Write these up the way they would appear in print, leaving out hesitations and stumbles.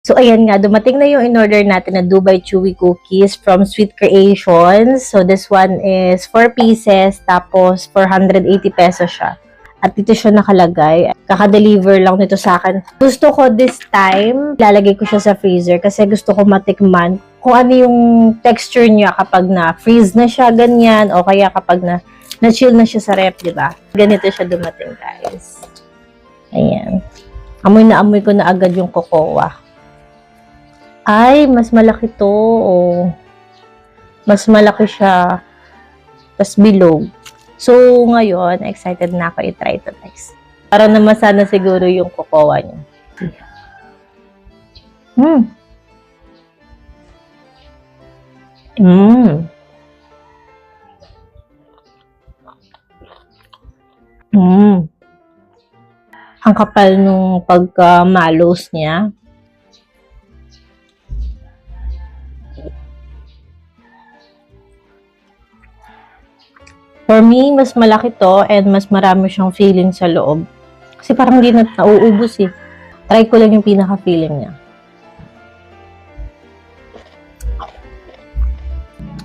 So, ayan nga, dumating na yung in-order natin na Dubai Chewy Cookies from Sweet Creations. So, this one is 4 pieces, tapos 480 pesos siya. At dito siya nakalagay. Kaka-deliver lang nito sa akin. Gusto ko this time, lalagay ko siya sa freezer kasi gusto ko matikman kung ano yung texture niya kapag na-freeze na siya, ganyan, o kaya kapag na-chill na siya sa ref, di ba? Ganito siya dumating, guys. Ayan. Amoy na amoy ko na agad yung cocoa. Ay, mas malaki to. Oh. Mas malaki siya. Tas bilog. So, ngayon, excited na ako i-try ito, guys. Para naman sana siguro yung cocoa niya. Ang kapal nung pagka-mallows niya. For me, mas malaki to and mas marami siyang feeling sa loob. Kasi parang hindi na nauubos eh. Try ko lang yung pinaka-feeling niya.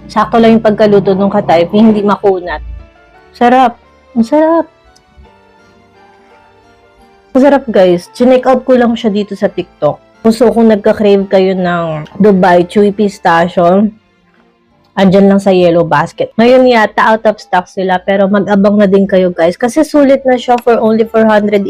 Sakto lang yung pagkaluto ng ka-type, hindi makunat. Sarap. Ang sarap. Ang sarap, guys. Chinek out ko lang siya dito sa TikTok. So, kung nagka-crave kayo ng Dubai Chewy Pistachio, andyan lang sa yellow basket. Ngayon yata out of stock sila, pero mag-abang na din kayo, guys. Kasi sulit na siya for only 480.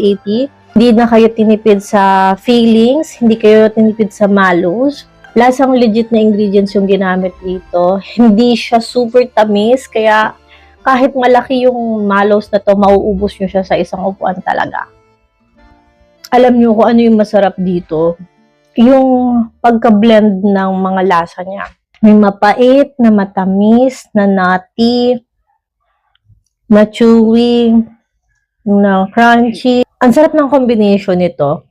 Hindi na kayo tinipid sa fillings, hindi kayo tinipid sa mallows. Lasang legit na ingredients yung ginamit dito. Hindi siya super tamis, kaya kahit malaki yung mallows na to, mauubos nyo siya sa isang upuan talaga. Alam nyo kung ano yung masarap dito? Yung pagka-blend ng mga lasa niya. May mapait, na matamis, na nutty, na chewy, na crunchy. Ang sarap ng combination nito.